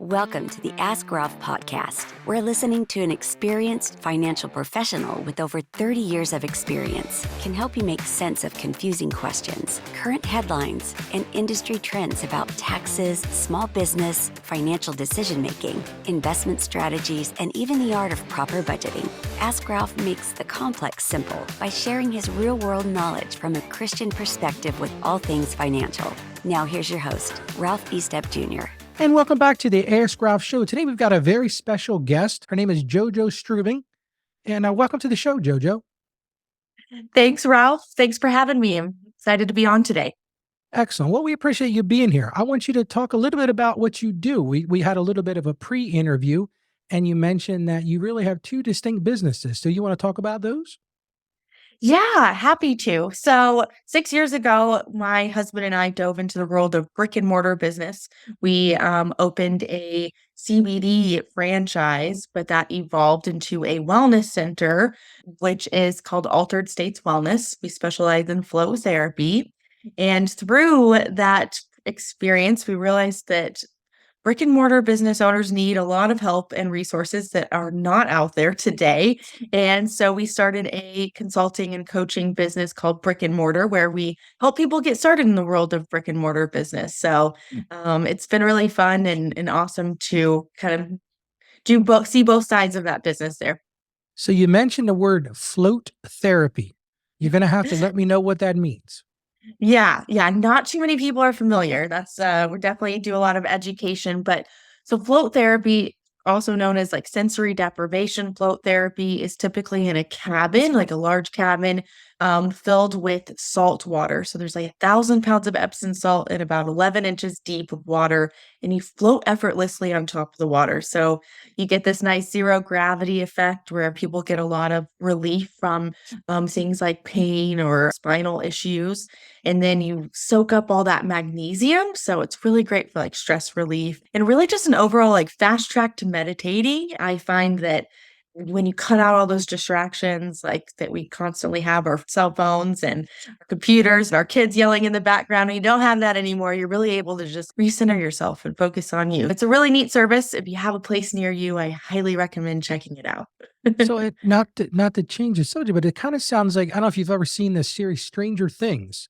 Welcome to the Ask Ralph podcast. We're listening to an experienced financial professional with over 30 years of experience can help you make sense of confusing questions, current headlines, and industry trends about taxes, small business, financial decision-making, investment strategies, and even the art of proper budgeting. Ask Ralph makes the complex simple by sharing his real-world knowledge from a Christian perspective with all things financial. Now here's your host, Ralph Estep Jr. And welcome back to the Ask Ralph show. Today we've got a very special guest. Her name is Jojo Struebing. And welcome to the show, Jojo. Thanks, Ralph. Thanks for having me. I'm excited to be on today. Excellent. Well, we appreciate you being here. I want you to talk a little bit about what you do. We had a little bit of a pre-interview, and you mentioned that you really have two distinct businesses. So you want to talk about those? Yeah, happy to. So 6 years ago, my husband and I dove into the world of brick and mortar business. We opened a CBD franchise, but that evolved into a wellness center, which is called Altered States Wellness. We specialize in flow therapy. And through that experience, we realized that brick and mortar business owners need a lot of help and resources that are not out there today. And so we started a consulting and coaching business called Brick and Mortar, where we help people get started in the world of brick and mortar business. So it's been really fun and awesome to kind of see both sides of that business there. So you mentioned the word float therapy. You're going to have to let me know what that means. Yeah. Not too many people are familiar. That's we definitely do a lot of education, but so float therapy, also known as like sensory deprivation float therapy, is typically in a cabin, like a large cabin, filled with salt water. So there's like 1,000 pounds of Epsom salt and about 11 inches deep of water, and you float effortlessly on top of the water. So you get this nice zero gravity effect where people get a lot of relief from things like pain or spinal issues. And then you soak up all that magnesium. So it's really great for like stress relief and really just an overall like fast track to meditating. I find that when you cut out all those distractions like that we constantly have, our cell phones and our computers and our kids yelling in the background, and you don't have that anymore, you're really able to just recenter yourself and focus on you. It's a really neat service. If you have a place near you, I highly recommend checking it out. So not to change the subject, but it kind of sounds like, I don't know if you've ever seen the series Stranger Things.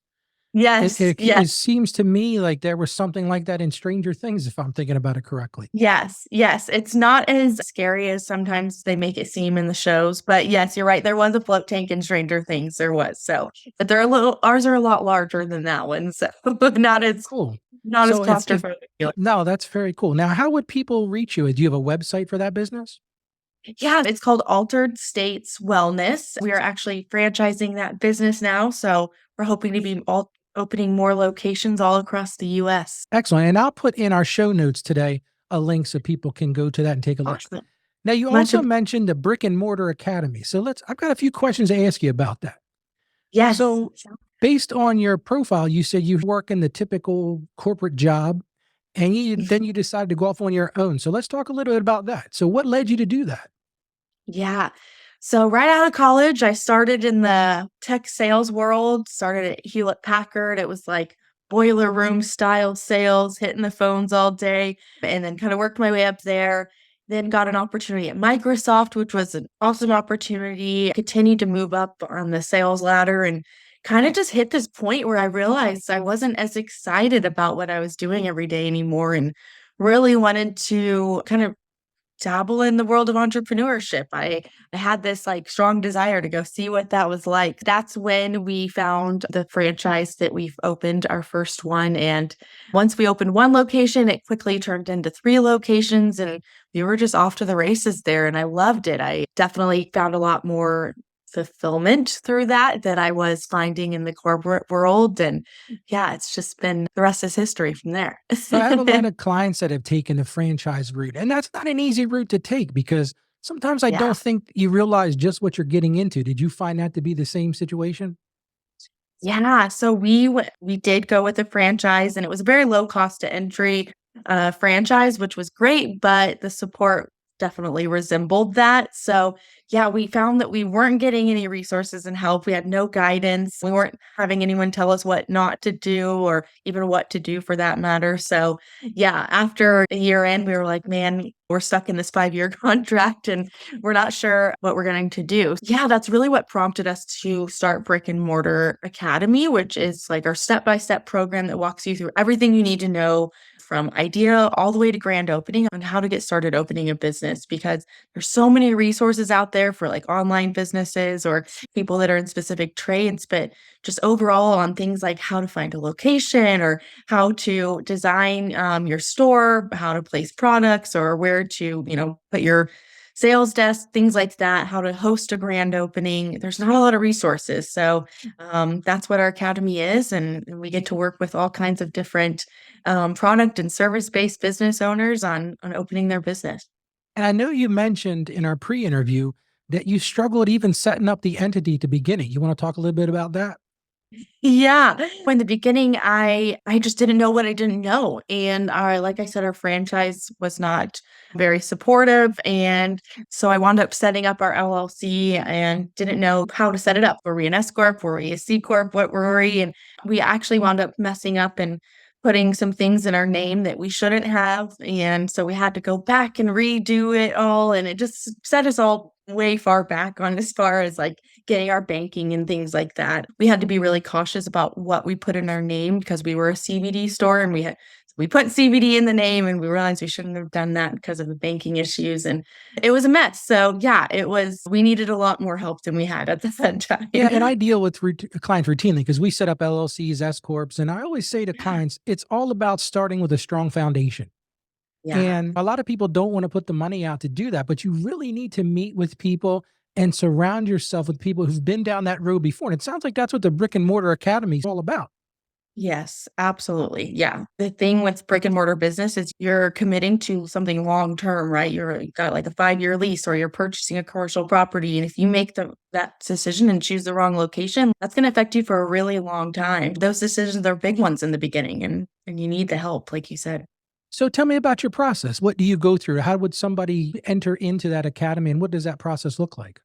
Yes. It seems to me like there was something like that in Stranger Things, if I'm thinking about it correctly. Yes. It's not as scary as sometimes they make it seem in the shows, but yes, you're right. There was a float tank in Stranger Things. There was. So, but ours are a lot larger than that one. So not as cool. Not as claustrophobic. No, that's very cool. Now, how would people reach you? Do you have a website for that business? Yeah, it's called Altered States Wellness. We are actually franchising that business now. So we're hoping to be opening more locations all across the U.S. Excellent. And I'll put in our show notes today a link so people can go to that and take a look. Awesome. Now, you also mentioned the Brick and Mortar Academy. So I've got a few questions to ask you about that. Yes. So based on your profile, you said you work in the typical corporate job, and then you decided to go off on your own. So let's talk a little bit about that. So what led you to do that? Yeah. So right out of college, I started in the tech sales world, started at Hewlett Packard. It was like boiler room style sales, hitting the phones all day, and then kind of worked my way up there. Then got an opportunity at Microsoft, which was an awesome opportunity. Continued to move up on the sales ladder and kind of just hit this point where I realized I wasn't as excited about what I was doing every day anymore and really wanted to kind of dabble in the world of entrepreneurship. I had this like strong desire to go see what that was like. That's when we found the franchise that we've opened, our first one. And once we opened one location, it quickly turned into 3 locations and we were just off to the races there. And I loved it. I definitely found a lot more fulfillment through that I was finding in the corporate world. And yeah, it's just been, the rest is history from there. So I have a lot of clients that have taken the franchise route, and that's not an easy route to take because sometimes I don't think you realize just what you're getting into. Did you find that to be the same situation? Yeah. So we did go with a franchise, and it was a very low cost to entry franchise, which was great, but the support definitely resembled that. So yeah, we found that we weren't getting any resources and help. We had no guidance. We weren't having anyone tell us what not to do or even what to do for that matter. So yeah, after a year in, we were like, man, we're stuck in this 5-year contract and we're not sure what we're going to do. Yeah, that's really what prompted us to start Brick and Mortar Academy, which is like our step-by-step program that walks you through everything you need to know from idea all the way to grand opening on how to get started opening a business, because there's so many resources out there for like online businesses or people that are in specific trades, but just overall on things like how to find a location or how to design your store, how to place products or where to, put your sales desk, things like that, how to host a grand opening. There's not a lot of resources. So that's what our academy is. And we get to work with all kinds of different product and service-based business owners on opening their business. And I know you mentioned in our pre-interview that you struggled even setting up the entity to beginning. You want to talk a little bit about that? Yeah. In the beginning, I just didn't know what I didn't know. And like I said, our franchise was not very supportive. And so I wound up setting up our LLC and didn't know how to set it up. Were we an S Corp? Were we a C Corp? What were we? And we actually wound up messing up and putting some things in our name that we shouldn't have. And so we had to go back and redo it all. And it just set us all way far back on as far as like getting our banking and things like that. We had to be really cautious about what we put in our name because we were a CBD store and we put CBD in the name and we realized we shouldn't have done that because of the banking issues and it was a mess. So yeah, we needed a lot more help than we had at that time. Yeah, and I deal with clients routinely because we set up LLCs, S corps, and I always say to clients, it's all about starting with a strong foundation. Yeah. And a lot of people don't want to put the money out to do that, but you really need to meet with people and surround yourself with people who've been down that road before. And it sounds like that's what the Brick and Mortar Academy is all about. Yes, absolutely. Yeah. The thing with brick and mortar business is you're committing to something long term, right? You've got like a 5-year lease or you're purchasing a commercial property. And if you make that decision and choose the wrong location, that's going to affect you for a really long time. Those decisions are big ones in the beginning and you need the help, like you said. So tell me about your process. What do you go through? How would somebody enter into that academy and what does that process look like?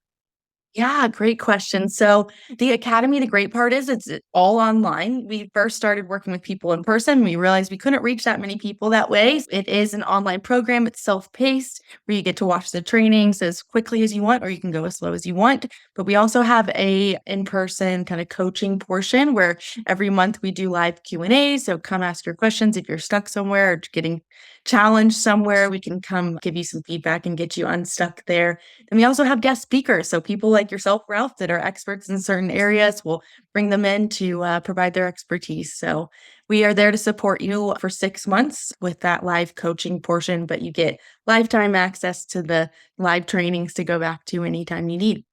Yeah, great question. So the academy, the great part is it's all online. We first started working with people in person. We realized we couldn't reach that many people that way. It is an online program. It's self-paced where you get to watch the trainings as quickly as you want, or you can go as slow as you want. But we also have a in-person kind of coaching portion where every month we do live Q&A. So come ask your questions if you're stuck somewhere or getting challenged somewhere. We can come give you some feedback and get you unstuck there. And we also have guest speakers. So people like yourself, Ralph, that are experts in certain areas, we'll bring them in to provide their expertise. So we are there to support you for 6 months with that live coaching portion, but you get lifetime access to the live trainings to go back to anytime you need.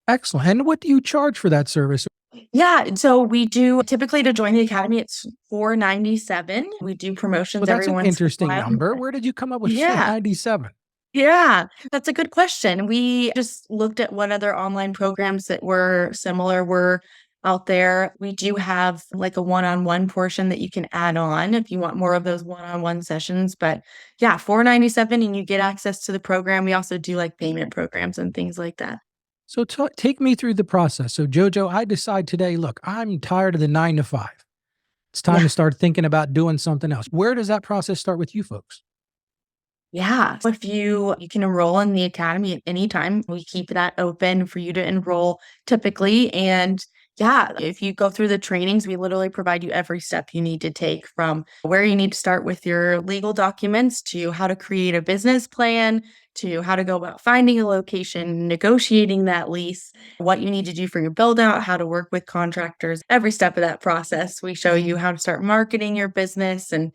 Excellent. And what do you charge for that service? Yeah, so we do typically to join the academy, it's $497. We do promotions Well, that's every an once in a interesting while. number. Where did you come up with Yeah. 497? Yeah, that's a good question. We just looked at what other online programs that were similar were out there. We do have like a one-on-one portion that you can add on if you want more of those one-on-one sessions. But yeah, $497 and you get access to the program. We also do like payment programs and things like that. So take me through the process. So Jojo, I decide today, look, I'm tired of the 9 to 5. It's time Yeah. to start thinking about doing something else. Where does that process start with you folks? Yeah. So if you can enroll in the academy at any time. We keep that open for you to enroll typically. And yeah, if you go through the trainings, we literally provide you every step you need to take from where you need to start with your legal documents to how to create a business plan to how to go about finding a location, negotiating that lease, what you need to do for your build out, how to work with contractors, every step of that process. We show you how to start marketing your business and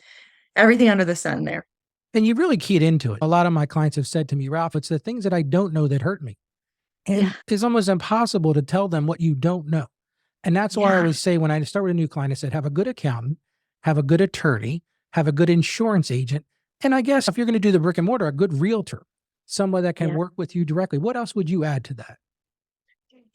everything under the sun there. And you really keyed into it. A lot of my clients have said to me, Ralph, it's the things that I don't know that hurt me. Yeah. And it's almost impossible to tell them what you don't know. And that's why I Yeah. always say when I start with a new client, I said, have a good accountant, have a good attorney, have a good insurance agent. And I guess if you're going to do the brick and mortar, a good realtor, someone that can Yeah. work with you directly. What else would you add to that?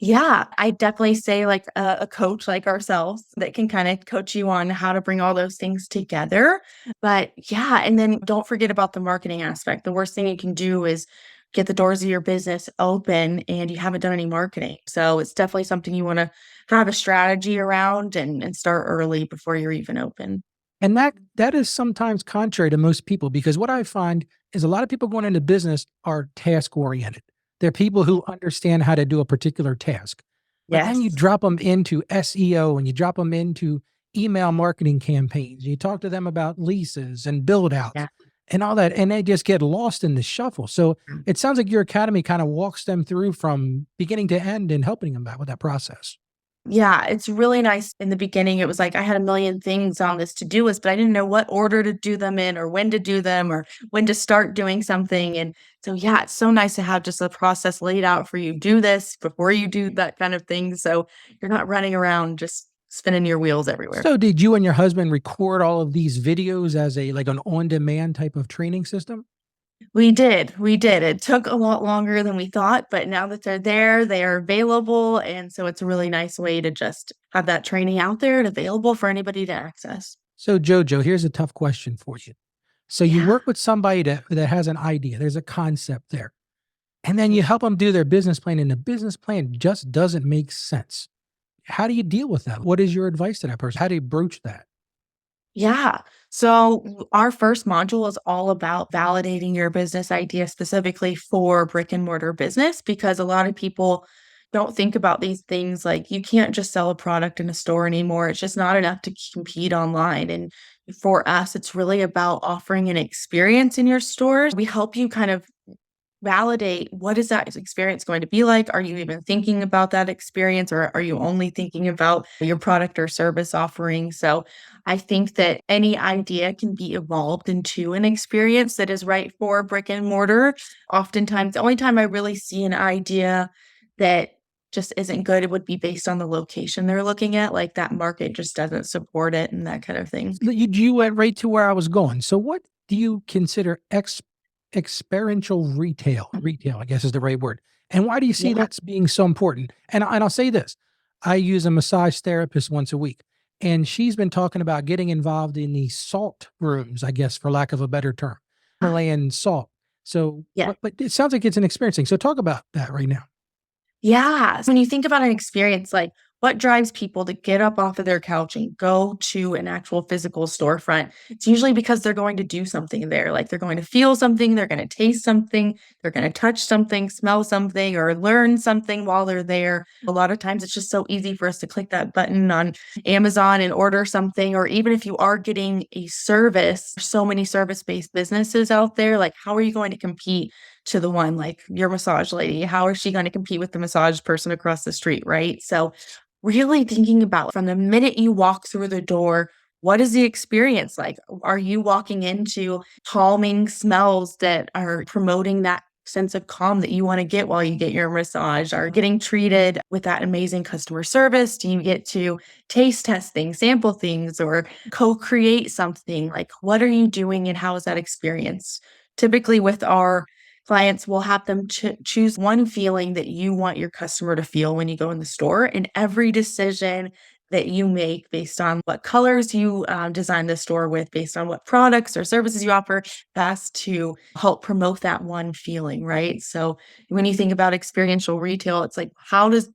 Yeah, I definitely say like a coach like ourselves that can kind of coach you on how to bring all those things together. But yeah, and then don't forget about the marketing aspect. The worst thing you can do is get the doors of your business open and you haven't done any marketing. So it's definitely something you want to have a strategy around and start early before you're even open. And that is sometimes contrary to most people because what I find is a lot of people going into business are task oriented. They're people who understand how to do a particular task. But then you Yes. drop them into SEO and you drop them into email marketing campaigns. You talk to them about leases and build outs Yeah. and all that, and they just get lost in the shuffle. So it sounds like your academy kind of walks them through from beginning to end and helping them out with that process. Yeah, it's really nice. In the beginning, it was like I had a million things on this to-do list, but I didn't know what order to do them in or when to do them or when to start doing something. And so, yeah, it's so nice to have just a process laid out for you. Do this before you do that kind of thing. So you're not running around just spinning your wheels everywhere. So did you and your husband record all of these videos as a like an on-demand type of training system? We did. We did. It took a lot longer than we thought, but now that they're there, they are available. And so it's a really nice way to just have that training out there and available for anybody to access. So Jojo, here's a tough question for you. So you Yeah. work with somebody that has an idea, there's a concept there, and then you help them do their business plan and the business plan just doesn't make sense. How do you deal with that? What is your advice to that person? How do you broach that? Yeah. So our first module is all about validating your business idea specifically for brick and mortar business because a lot of people don't think about these things like you can't just sell a product in a store anymore. It's just not enough to compete online. And for us, it's really about offering an experience in your stores. We help you kind of validate what is that experience going to be like? Are you even thinking about that experience or are you only thinking about your product or service offering? So I think that any idea can be evolved into an experience that is right for brick and mortar. Oftentimes, the only time I really see an idea that just isn't good, it would be based on the location they're looking at, like that market just doesn't support it and that kind of thing. You went right to where I was going. So what do you consider experiential retail? Retail, I guess is the right word. And why do you see Yeah. that's being so important? And I'll say this. I use a massage therapist once a week, and she's been talking about getting involved in the salt rooms, I guess, for lack of a better term, Himalayan salt. So, Yeah. but it sounds like it's an experience thing. So talk about that right now. Yeah. So when you think about an experience, like what drives people to get up off of their couch and go to an actual physical storefront, it's usually because they're going to do something there. Like they're going to feel something, they're going to taste something, they're going to touch something, smell something, or learn something while they're there. A lot of times it's just so easy for us to click that button on Amazon and order something. Or even if you are getting a service, there's so many service-based businesses out there. Like, how are you going to compete to the one like your massage lady? How is she going to compete with the massage person across the street, right? So really thinking about from the minute you walk through the door, what is the experience like? Are you walking into calming smells that are promoting that sense of calm that you want to get while you get your massage? Are getting treated with that amazing customer service? Do you get to taste test things, sample things, or co-create something? Like, what are you doing and how is that experience? Typically with our clients, will have them choose one feeling that you want your customer to feel when you go in the store. And every decision that you make based on what colors you design the store with, based on what products or services you offer, that's to help promote that one feeling, right? So when you think about experiential retail, it's like,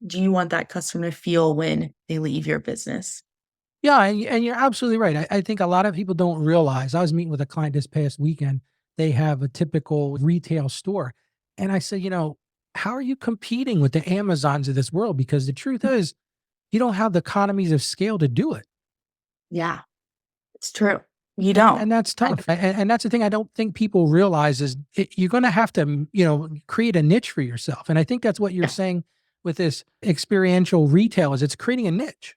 do you want that customer to feel when they leave your business? Yeah, and you're absolutely right. I think a lot of people don't realize. I was meeting with a client this past weekend. They have a typical retail store, and I said, how are you competing with the Amazons of this world? Because the truth is, you don't have the economies of scale to do it, Yeah, it's true. You and don't. and that's I tough. And that's the thing I don't think people realize is you're going to have to, create a niche for yourself. And I think that's what you're saying with this experiential retail is it's creating a niche.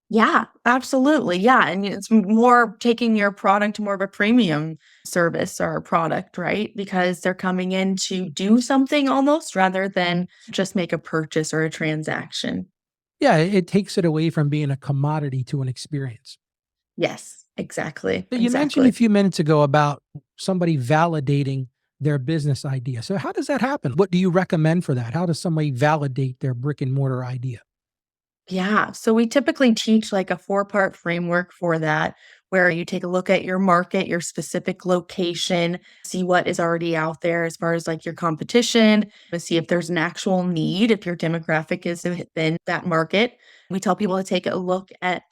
Yeah, absolutely. Yeah. And it's more taking your product to more of a premium service or product, right? Because they're coming in to do something almost rather than just make a purchase or a transaction. Yeah, it takes it away from being a commodity to an experience. Yes, exactly. So you mentioned Exactly. a few minutes ago about somebody validating their business idea. So how does that happen? What do you recommend for that? How does somebody validate their brick and mortar idea? Yeah. So we typically teach like a four-part framework for that, where you take a look at your market, your specific location, see what is already out there as far as like your competition, to see if there's an actual need, if your demographic is within that market. We tell people to take a look at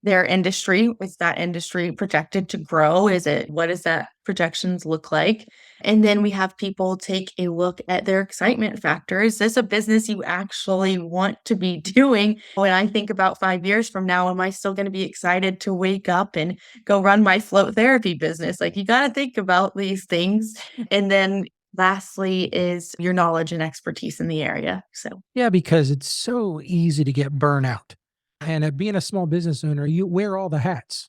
their industry. Is that industry projected to grow? What does that projections look like? And then we have people take a look at their excitement factor. Is this a business you actually want to be doing? When I think about 5 years from now, am I still going to be excited to wake up and go run my float therapy business? Like, you got to think about these things. And then lastly is your knowledge and expertise in the area. So, Yeah, because it's so easy to get burnout. And being a small business owner, you wear all the hats.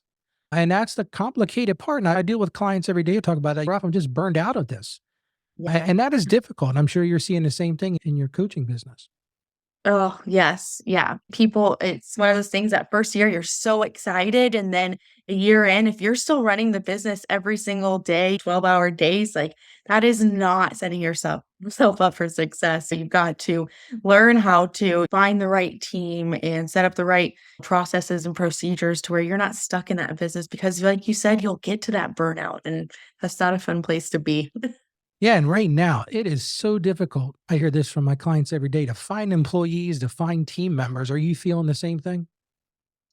And that's the complicated part. And I deal with clients every day who talk about that. Ralph, I'm just burned out of this. yeah. And that is difficult. I'm sure you're seeing the same thing in your coaching business. Oh, yes. Yeah. People, it's one of those things that first year you're so excited. And then a year in, if you're still running the business every single day, 12-hour days, like that is not setting yourself up for success. So you've got to learn how to find the right team and set up the right processes and procedures to where you're not stuck in that business because, like you said, you'll get to that burnout. And that's not a fun place to be. Yeah, and right now it is so difficult. I hear this from my clients every day to find employees, to find team members. Are you feeling the same thing?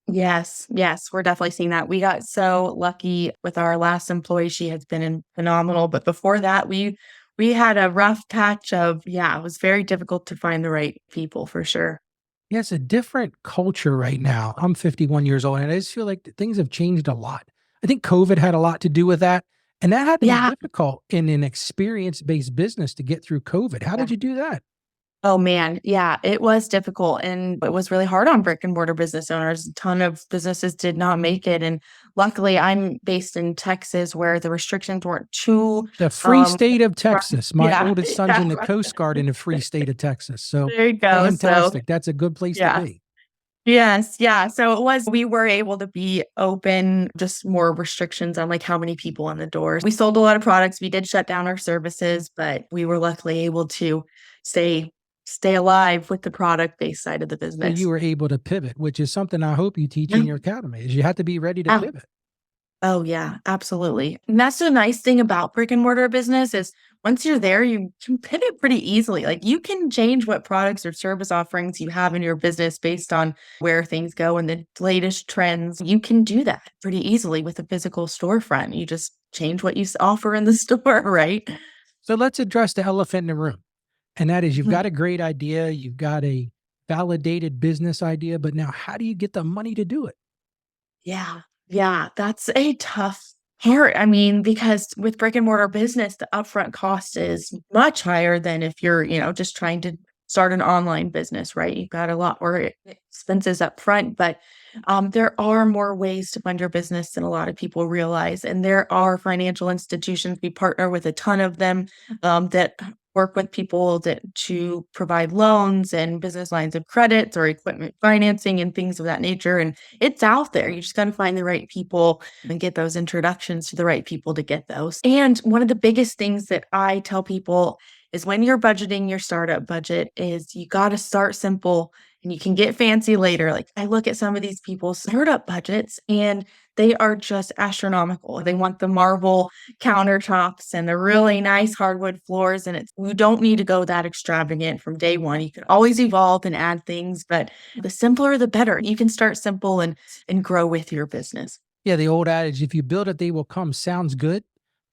Yes, yes, we're definitely seeing that. We got so lucky with our last employee. She has been phenomenal, but before that, we had a rough patch of yeah, it was very difficult to find the right people for sure. Yeah, it's a different culture right now. I'm 51 years old, and I just feel like things have changed a lot. I think COVID had a lot to do with that. And that had to be Yeah. difficult in an experience based business to get through COVID. How Yeah. did you do that? Oh man, yeah, it was difficult and it was really hard on brick and mortar business owners. A ton of businesses did not make it. And luckily I'm based in Texas where the restrictions weren't too The free um state of Texas. My yeah, oldest son's yeah, in the Coast Guard in the free state of Texas. So there you go. So fantastic. That's a good place to yeah. be. Yes, yeah, so we were able to be open, just more restrictions on, like, how many people in the doors. We sold a lot of products, we did shut down our services, but we were luckily able to stay stay alive with the product-based side of the So you business. were able to pivot, which is something I hope you teach Yeah. in your academy, is you have to be ready to Yeah. pivot. Oh, yeah, absolutely. And that's the nice thing about brick and mortar business is once you're there, you can pivot pretty easily. Like you can change what products or service offerings you have in your business based on where things go and the latest trends. You can do that pretty easily with a physical storefront. You just change what you offer in the store, right? So let's address the elephant in the room. And that is you've Mhm. got a great idea, you've got a validated business idea, but now how do you get the money to do it? Yeah. Yeah. That's a tough part. I mean, because with brick and mortar business, the upfront cost is much higher than if you're, just trying to start an online business, right? You've got a lot more expenses up front, but there are more ways to fund your business than a lot of people realize. And there are financial institutions. We partner with a ton of them that work with people to provide loans and business lines of credits or equipment financing and things of that nature. And it's out there. You just got to find the right people and get those introductions to the right people to get those. And one of the biggest things that I tell people is when you're budgeting your startup budget is you got to start simple and you can get fancy later. Like I look at some of these people's startup budgets and they are just astronomical. They want the marble countertops and the really nice hardwood floors. And it's you don't need to go that extravagant from day one. You can always evolve and add things, but the simpler the better. You can start simple and grow with your business. Yeah, the old adage, if you build it, they will come sounds good.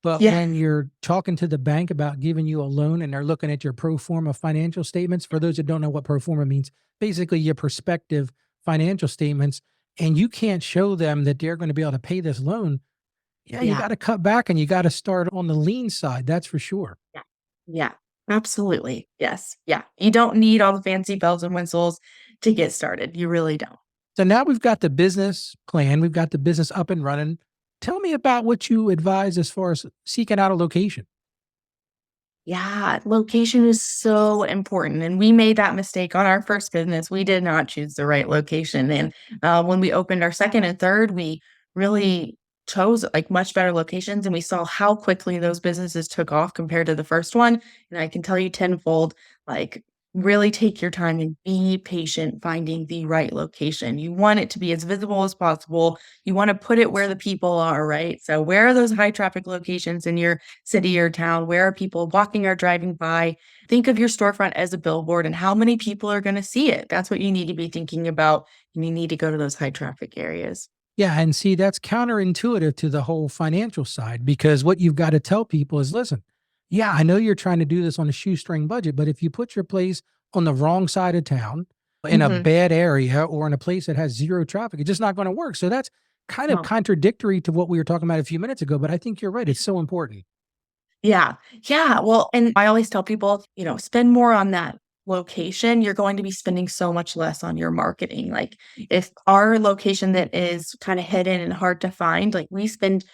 But Yeah. when you're talking to the bank about giving you a loan and they're looking at your pro forma financial statements, for those that don't know what pro forma means, basically your prospective financial statements, and you can't show them that they're going to be able to pay this loan, yeah, you Yeah. got to cut back and you got to start on the lean side. That's for sure. Yeah. Yeah. Absolutely. Yes. Yeah. You don't need all the fancy bells and whistles to get started. You really don't. So now we've got the business plan, we've got the business up and running. Tell me about what you advise as far as seeking out a location. Yeah, location is so important. And we made that mistake on our first business. We did not choose the right location. And when we opened our second and third, we really chose like much better locations. And we saw how quickly those businesses took off compared to the first one. And I can tell you tenfold, like really take your time and be patient finding the right location. You want it to be as visible as possible. You want to put it where the people are, right? So where are those high traffic locations in your city or town? Where are people walking or driving by? Think of your storefront as a billboard and how many people are going to see it. That's what you need to be thinking about. And you need to go to those high traffic areas. Yeah. And see, that's counterintuitive to the whole financial side because what you've got to tell people is listen, yeah, I know you're trying to do this on a shoestring budget, but if you put your place on the wrong side of town, in a Mhm. bad area, or in a place that has zero traffic, it's just not going to work. So that's kind of No. contradictory to what we were talking about a few minutes ago. But I think you're right. It's so important. Yeah. Yeah. Well, and I always tell people, spend more on that location. You're going to be spending so much less on your marketing. Like if our location that is kind of hidden and hard to find, like we spend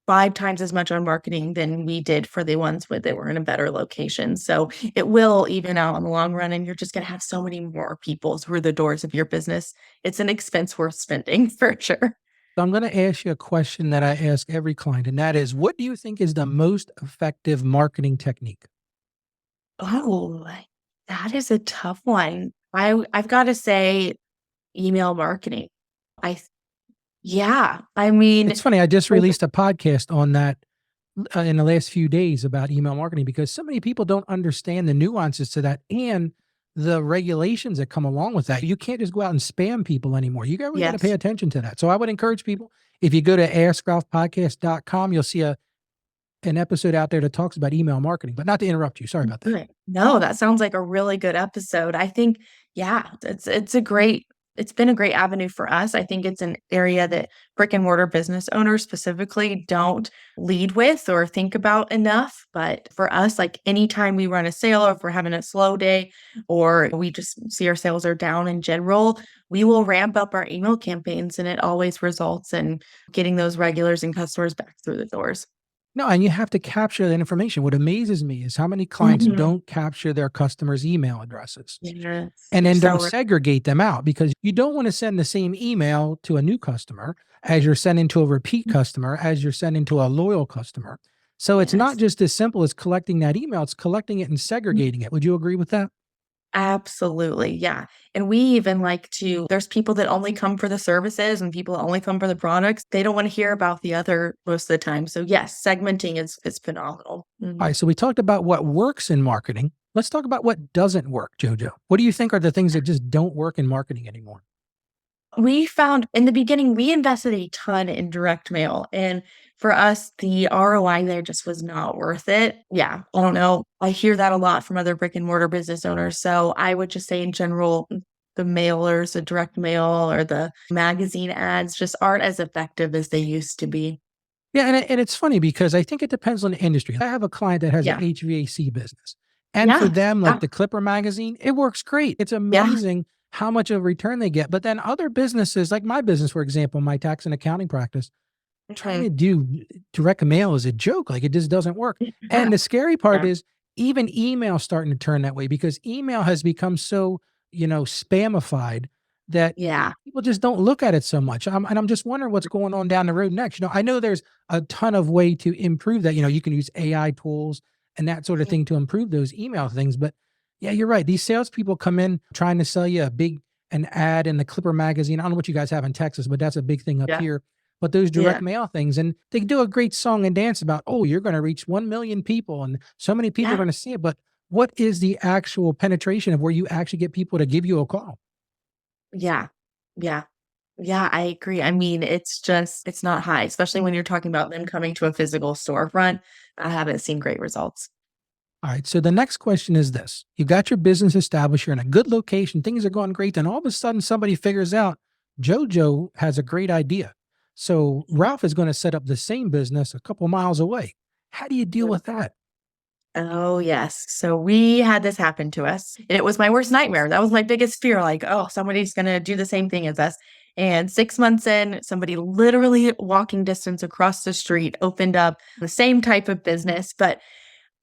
5 times as much on marketing than we did for the ones that were in a better location. So it will even out in the long run, and you're just going to have so many more people through the doors of your business. It's an expense worth spending for sure. So I'm going to ask you a question that I ask every client, and that is what do you think is the most effective marketing technique? Oh, that is a tough one. I've got to say email marketing. I Yeah, I mean, It's funny. I just like released a podcast on that in the last few days about email marketing because so many people don't understand the nuances to that and the regulations that come along with that. You can't just go out and spam people anymore. You really got to pay yes. attention to that. So I would encourage people if you go to askralphpodcast.com, you'll see an episode out there that talks about email marketing. But not to interrupt you. Sorry about that. Good. No, that sounds like a really good episode. I think, yeah, it's been a great avenue for us. I think it's an area that brick and mortar business owners specifically don't lead with or think about enough. But for us, like anytime we run a sale or if we're having a slow day or we just see our sales are down in general, we will ramp up our email campaigns and it always results in getting those regulars and customers back through the doors. No, and you have to capture that information. What amazes me is how many clients Mhm. don't capture their customers' email addresses Yes, and you're then so don't right. segregate them out because you don't want to send the same email to a new customer as you're sending to a repeat customer, as you're sending to a loyal customer. So it's not Yes. just as simple as collecting that email, it's collecting it and segregating it. Would you agree with that? Absolutely, yeah, and we even like to there's people that only come for the services and people that only come for the products. They don't wanna hear about the other most of the time. So, yes, segmenting is phenomenal. All Mhm. right. So we talked about what works in marketing. Let's talk about what doesn't work, Jojo. What do you think are the things that just don't work in marketing anymore? We found in the beginning, we invested a ton in direct mail, and for us, the ROI there just was not worth it. Yeah, I don't know. I hear that a lot from other brick and mortar business owners, so I would just say in general, the mailers, the direct mail or the magazine ads just aren't as effective as they used to be. Yeah, and it's funny because I think it depends on the industry. I have a client that has an Yeah. HVAC business, and for Yeah. them, like Yeah. the Clipper magazine, it works great. It's Yeah. amazing how much of a return they get. But then other businesses, like my business, for example, my tax and accounting practice, trying Mhm. to do direct mail is a joke. Like it just doesn't work. And Yeah. the scary part Yeah. is even email starting to turn that way because email has become so, spamified that Yeah. people just don't look at it so much. And I'm just wondering what's going on down the road next. I know there's a ton of way to improve that. You can use AI tools and that sort of thing to improve those email things. But yeah, you're right. These salespeople come in trying to sell you an ad in the Clipper magazine. I don't know what you guys have in Texas, but that's a big thing up Yeah. here. But those Yeah. direct mail things, and they do a great song and dance about, oh, you're going to reach 1 million people and so many people are Yeah. going to see it. But what is the actual penetration of where you actually get people to give you a call? Yeah. Yeah. Yeah, I agree. I mean, it's not high, especially when you're talking about them coming to a physical storefront. I haven't seen great results. All right. So the next question is this. You've got your business established, you're in a good location, things are going great. Then all of a sudden somebody figures out Jojo has a great idea. So Ralph is going to set up the same business a couple miles away. How do you deal with that? Oh, yes. So we had this happen to us, and it was my worst nightmare. That was my biggest fear, like, "Oh, somebody's gonna do the same thing as us." And 6 months in, somebody literally walking distance across the street opened up the same type of business, but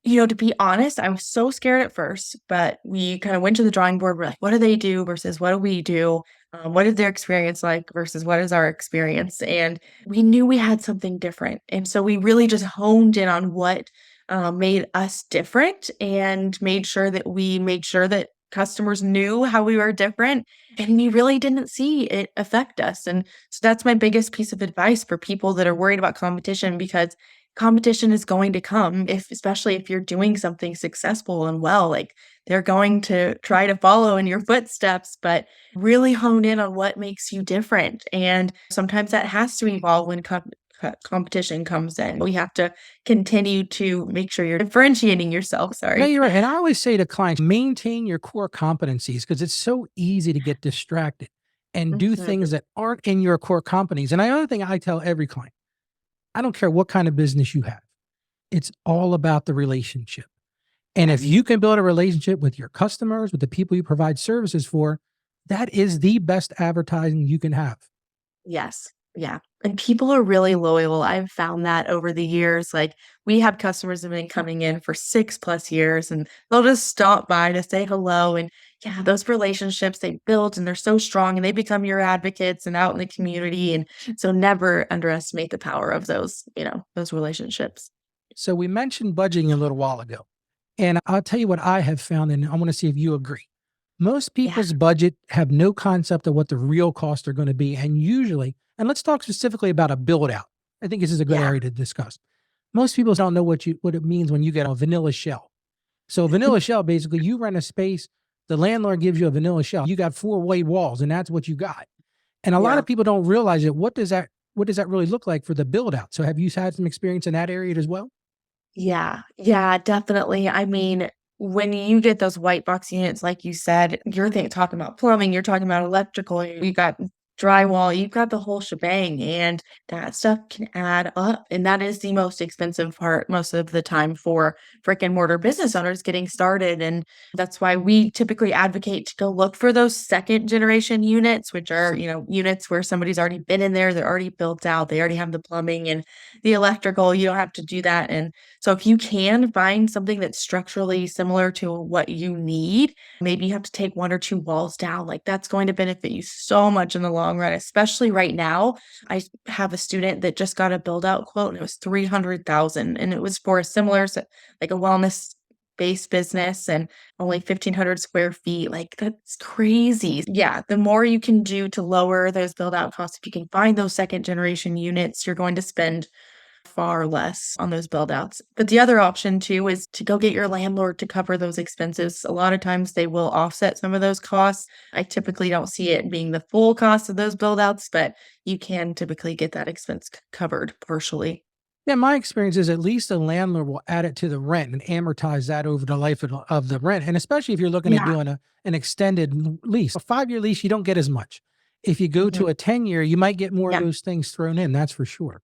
to be honest, I was so scared at first, but we kind of went to the drawing board. We're like, what do they do versus what do we do? What is their experience like versus what is our experience? And we knew we had something different. And so we really just honed in on what made us different and made sure that customers knew how we were different and we really didn't see it affect us. And so that's my biggest piece of advice for people that are worried about competition, because competition is going to come, if especially if you're doing something successful and well, like they're going to try to follow in your footsteps, but really hone in on what makes you different. And sometimes that has to evolve when competition comes in. We have to continue to make sure you're differentiating yourself. No, Sorry. you're right. And I always say to clients, maintain your core competencies because it's so easy to get distracted and do Mhm. things that aren't in your core competencies. And another thing I tell every client, I don't care what kind of business you have. It's all about the relationship. And if Yes. you can build a relationship with your customers, with the people you provide services for, that is the best advertising you can have. Yes. Yeah. And people are really loyal. I've found that over the years. Like we have customers that have been coming in for 6+ years and they'll just stop by to say hello. And yeah, those relationships they build and they're so strong and they become your advocates and out in the community. And so never underestimate the power of those relationships. So we mentioned budgeting a little while ago. And I'll tell you what I have found, and I want to see if you agree. Most Yeah. people's budget have no concept of what the real costs are going to be. And usually, and let's talk specifically about a build out. I think this is a good Yeah. area to discuss. Most people don't know what it means when you get a vanilla shell. So vanilla shell, basically you rent a space, the landlord gives you a vanilla shell. You got 4 white walls and that's what you got. And a lot Yeah. of people don't realize it. What does that really look like for the build out? So have you had some experience in that area as well? Yeah, yeah, definitely. I mean, when you get those white box units, like you said, talking about plumbing, you're talking about electrical, you got drywall, you've got the whole shebang, and that stuff can add up. And that is the most expensive part most of the time for brick and mortar business owners getting started. And that's why we typically advocate to go look for those second generation units, which are, units where somebody's already been in there, they're already built out, they already have the plumbing and the electrical. You don't have to do that. And so if you can find something that's structurally similar to what you need, maybe you have to take 1 or 2 walls down, like, that's going to benefit you so much in the long run, especially right now. I have a student that just got a build out quote, and it was 300,000, and it was for a similar like a wellness-based business and only 1,500 square feet, like, that's crazy. Yeah, the more you can do to lower those build out costs, if you can find those second generation units, you're going to spend far less on those build outs. But the other option too is to go get your landlord to cover those expenses. A lot of times they will offset some of those costs. I typically don't see it being the full cost of those build outs, but you can typically get that expense covered partially. Yeah, my experience is at least the landlord will add it to the rent and amortize that over the life of the rent. And especially if you're looking at Yeah. doing an extended lease, a 5 year lease, you don't get as much. If you go Mhm. to a 10 year, you might get more of Yeah, those things thrown in. That's for sure.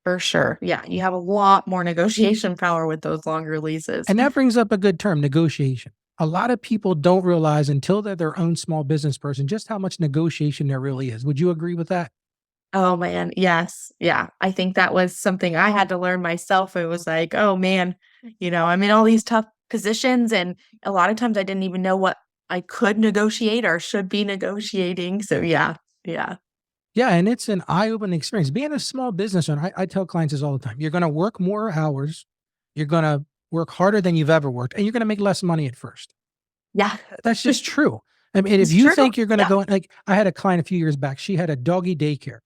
for sure. Yeah, you have a lot more negotiation power with those longer leases. And that brings up a good term, negotiation. A lot of people don't realize until they're their own small business person just how much negotiation there really is. Would you agree with that? Oh man, yes. Yeah. I think that was something I had to learn myself. It was like, oh man, I'm in all these tough positions and a lot of times I didn't even know what I could negotiate or should be negotiating. So yeah. Yeah. Yeah, and it's an eye-opening experience. Being a small business owner, I tell clients this all the time. You're going to work more hours, you're going to work harder than you've ever worked, and you're going to make less money at first. Yeah. That's just true. I mean, if It's you true. think you're going to Yeah. go, like I had a client a few years back, she had a doggy daycare.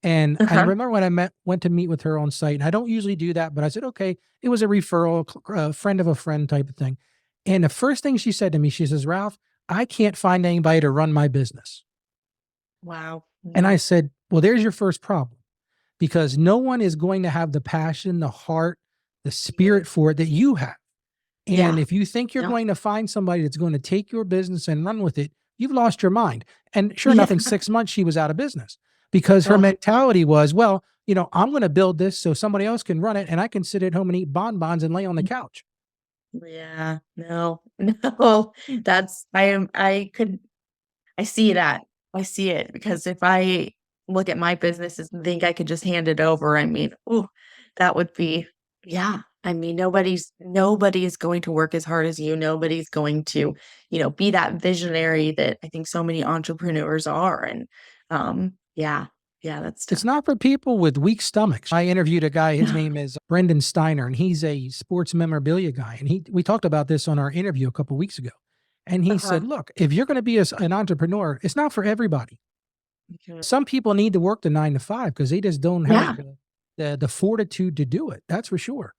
And I Uh-huh. remember when went to meet with her on site, and I don't usually do that, but I said, okay, it was a referral, friend of a friend type of thing. And the first thing she said to me, she says, Ralph, I can't find anybody to run my business. Wow. And I Mhm. said, well, there's your first problem because no one is going to have the passion, the heart, the Mhm. spirit for it that you have. And Yeah. if you think you're Yep. going to find somebody that's going to take your business and run with it, you've lost your mind. And sure Yeah. enough, in 6 months, she was out of business because her Oh, mentality was, well, I'm going to build this so somebody else can run it and I can sit at home and eat bonbons and lay on the couch. yeah. No. No. I see that. I see it because if I look at my businesses and think I could just hand it over, I mean, ooh, that would be yeah. I mean, nobody's going to work as hard as you. Nobody's going to, be that visionary that I think so many entrepreneurs are. And yeah, yeah, that's It's tough. not for people with weak stomachs. I interviewed a guy, his name is Brendan Steiner, and he's a sports memorabilia guy. And we talked about this on our interview a couple weeks ago. And he Uh-huh. said, look, if you're going to be an entrepreneur, it's not for everybody. Mhm. Some people need to work the 9 to 5 because they just don't have Yeah. the fortitude to do it. That's for sure.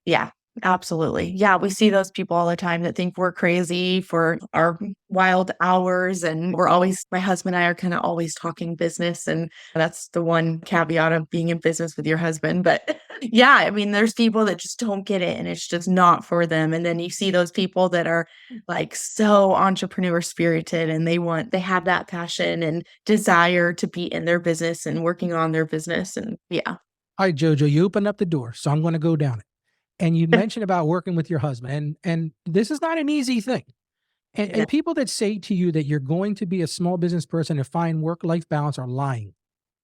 Yeah, absolutely. Yeah, we see those people all the time that think we're crazy for our wild hours. And my husband and I are kind of always talking business. And that's the one caveat of being in business with your husband. But yeah, I mean, there's people that just don't get it and it's just not for them. And then you see those people that are like so entrepreneur spirited and they have that passion and desire to be in their business and working on their business. And yeah. All right, Jojo, you opened up the door. So I'm going to go down it. And you mentioned about working with your husband. And this is not an easy thing. Yeah. And people that say to you that you're going to be a small business person and find work-life balance are lying.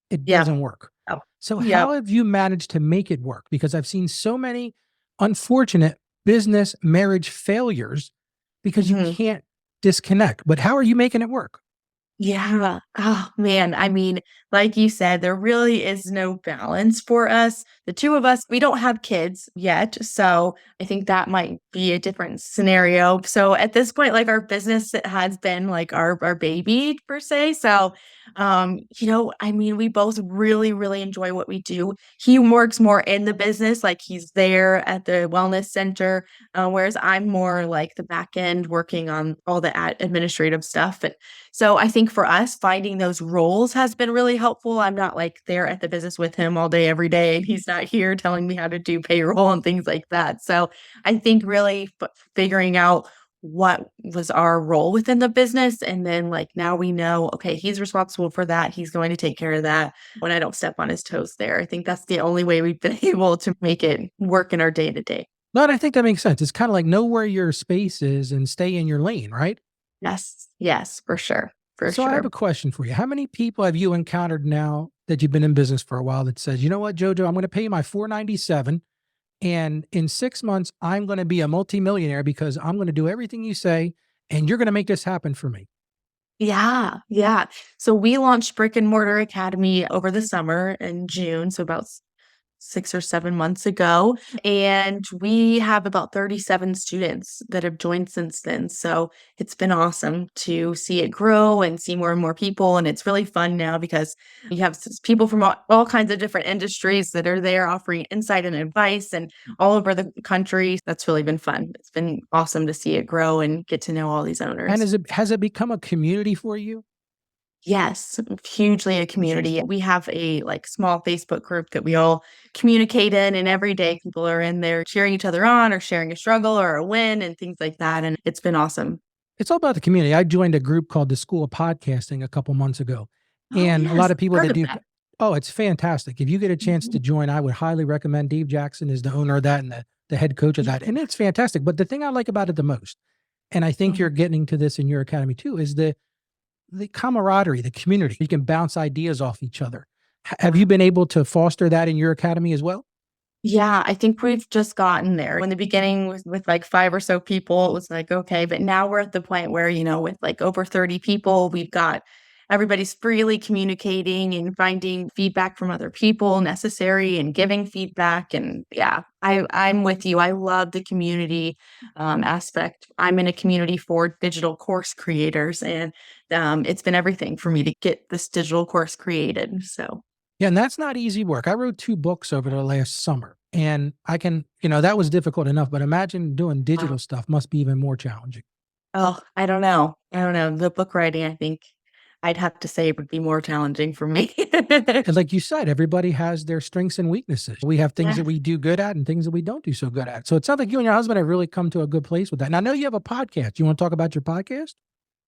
It Yeah. doesn't work. Oh, So yep. how have you managed to make it work? Because I've seen so many unfortunate business marriage failures because you Mhm. can't disconnect. But how are you making it work? Yeah. Oh, man. I mean, like you said, there really is no balance for us. The two of us, we don't have kids yet. So I think that might be a different scenario. So at this point, like our business it has been like our baby per se. So I mean, we both really, really enjoy what we do. He works more in the business, like he's there at the wellness center, whereas I'm more like the back end working on all the administrative stuff. So I think for us, finding those roles has been really helpful. I'm not like there at the business with him all day, every day, and he's not here telling me how to do payroll and things like that. So I think really figuring out what was our role within the business. And then like now we know, okay, he's responsible for that. He's going to take care of that when I don't step on his toes there. I think that's the only way we've been able to make it work in our day to day. No, and I think that makes sense. It's kind of like know where your space is and stay in your lane, right? Yes. Yes, for sure. For So I have sure. a question for you. How many people have you encountered now that you've been in business for a while that says, you know what, Jojo, I'm going to pay you my 497 and in 6 months, I'm going to be a multimillionaire because I'm going to do everything you say and you're going to make this happen for me. Yeah, yeah. So we launched Brick and Mortar Academy over the summer in June, so about 6 or 7 months ago. And we have about 37 students that have joined since then. So it's been awesome to see it grow and see more and more people. And it's really fun now because you have people from all kinds of different industries that are there offering insight and advice and all over the country. That's really been fun. It's been awesome to see it grow and get to know all these And owners. has it become a community for you? Yes, hugely a community. We have a like small Facebook group that we all communicate in, and every day people are in there cheering each other on or sharing a struggle or a win and things like that. And it's been awesome. It's all about the community. I joined a group called the School of Podcasting a couple months ago. Oh, And a lot yes. of people Heard that of do, that. oh, it's fantastic. If you get a chance Mhm. to join, I would highly recommend. Dave Jackson is the owner of that and the head coach of that. And it's fantastic. But the thing I like about it the most, and I think you're Mhm. getting to this in your academy too, is the camaraderie, the community. You can bounce ideas off each other. Have you Yeah. been able to foster that in your academy as well? Yeah, I think we've just gotten there. In the beginning with like five or so people, it was like, okay, but now we're at the point where, with like over 30 people, we've got everybody's freely communicating and finding feedback from other people necessary and giving feedback. And yeah, I'm with you. I love the community aspect. I'm in a community for digital course creators, and it's been everything for me to get this digital course created. So Yeah, and that's not easy work. I wrote 2 books over the last summer, and I can that was difficult enough, but imagine doing digital stuff must be even more challenging. oh, I don't know. I don't know. The book writing, I think I'd have to say would be more challenging for me. And like you said, everybody has their strengths and weaknesses. We have things Yeah. that we do good at and things that we don't do so good at. So it sounds like you and your husband have really come to a good place with that. Now, I know you have a podcast. You want to talk about your podcast?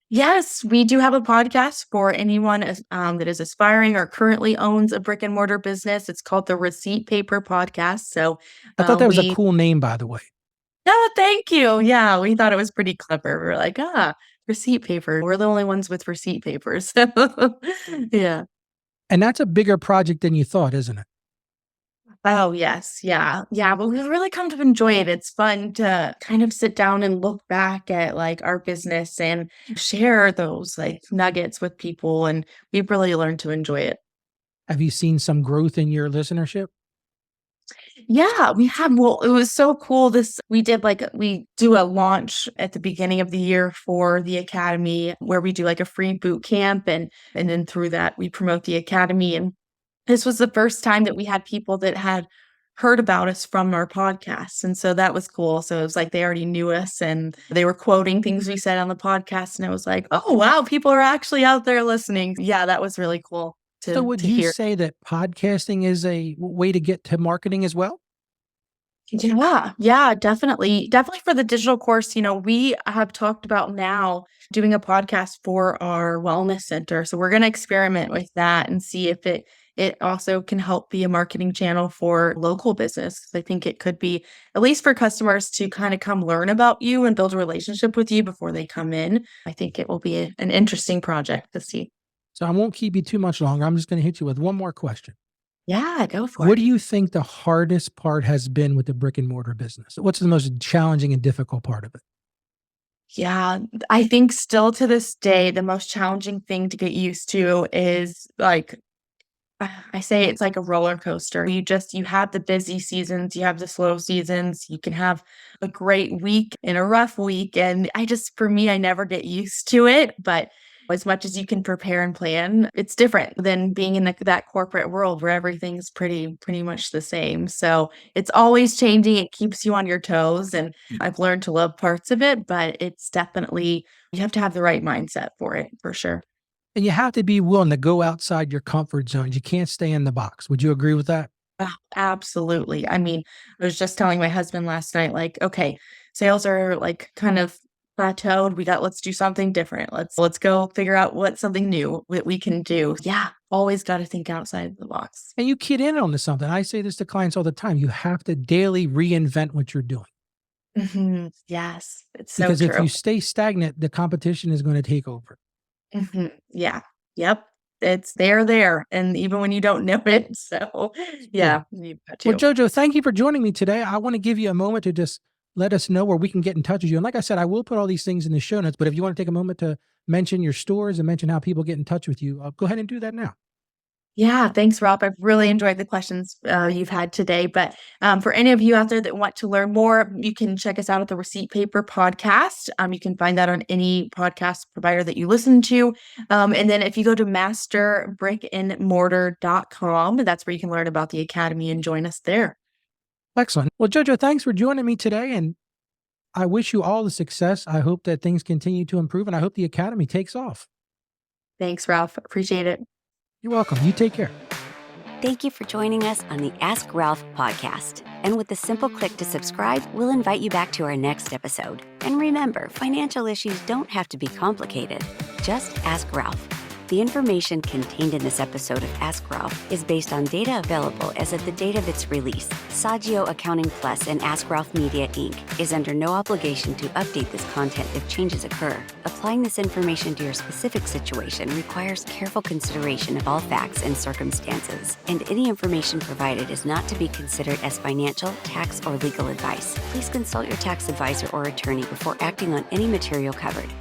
Yes, we do have a podcast for anyone that is aspiring or currently owns a brick and mortar business. It's called the Receipt Paper Podcast. So I thought that was a we, cool name, by the way. oh, thank you. Yeah, we thought it was pretty clever. We're like, receipt paper. We're the only ones with receipt papers. Yeah. And that's a bigger project than you thought, isn't it? Oh, yes. Yeah. Yeah. But we've really come to enjoy it. It's fun to kind of sit down and look back at like our business and share those like nuggets with people. And we've really learned to enjoy it. Have you seen some growth in your listenership? Yeah, we have. Well, it was so cool. We do a launch at the beginning of the year for the academy where we do like a free boot camp and then through that we promote the academy. And this was the first time that we had people that had heard about us from our podcast. And so that was cool. So it was like they already knew us and they were quoting things we said on the podcast. And it was like, oh, wow, people are actually out there listening. Yeah, that was really cool So would to you hear. say that podcasting is a way to get to marketing as well? Yeah, yeah, definitely. Definitely for the digital course, we have talked about now doing a podcast for our wellness center. So we're going to experiment with that and see if it also can help be a marketing channel for local business. 'Cause I think it could be at least for customers to kind of come learn about you and build a relationship with you before they come in. I think it will be an interesting project to see. So I won't keep you too much longer. I'm just going to hit you with one more question. Yeah, go for What it. do you think the hardest part has been with the brick and mortar business? What's the most challenging and difficult part of it? Yeah, I think still to this day, the most challenging thing to get used to is like I say it's like a roller coaster. You have the busy seasons, you have the slow seasons, you can have a great week and a rough week. And for me, I never get used to it. But as much as you can prepare and plan, it's different than being in that corporate world where everything's pretty much the same. So it's always changing. It keeps you on your toes. And I've learned to love parts of it, but it's definitely, you have to have the right mindset for it, for sure. And you have to be willing to go outside your comfort zone. You can't stay in the box. Would you agree with that? Oh, absolutely. I mean, I was just telling my husband last night, like, okay, sales are like kind of plateaued. Let's do something different. Let's go figure out what's something new that we can do. Yeah, always got to think outside the box. And you keyed in on to something. I say this to clients all the time. You have to daily reinvent what you're doing. Yes, it's so Because if true. you stay stagnant, the competition is going to take over. Yeah. Yep. It's there, and even when you don't know it. So, True. yeah, you've got Well, to. Jojo, thank you for joining me today. I want to give you a moment to just let us know where we can get in touch with you. And like I said, I will put all these things in the show notes, but if you want to take a moment to mention your stores and mention how people get in touch with you, go ahead and do that now. Yeah, thanks, Rob. I've really enjoyed the questions you've had today. But for any of you out there that want to learn more, you can check us out at the Receipt Paper Podcast. You can find that on any podcast provider that you listen to. And then if you go to masterbrickandmortar.com, that's where you can learn about the Academy and join us there. Excellent. Well, Jojo, thanks for joining me today. And I wish you all the success. I hope that things continue to improve, and I hope the Academy takes off. Thanks, Ralph. Appreciate it. You're welcome. You take care. Thank you for joining us on the Ask Ralph podcast. And with a simple click to subscribe, we'll invite you back to our next episode. And remember, financial issues don't have to be complicated. Just ask Ralph. The information contained in this episode of Ask Ralph is based on data available as of the date of its release. Saggio Accounting Plus and Ask Ralph Media, Inc. is under no obligation to update this content if changes occur. Applying this information to your specific situation requires careful consideration of all facts and circumstances, and any information provided is not to be considered as financial, tax, or legal advice. Please consult your tax advisor or attorney before acting on any material covered.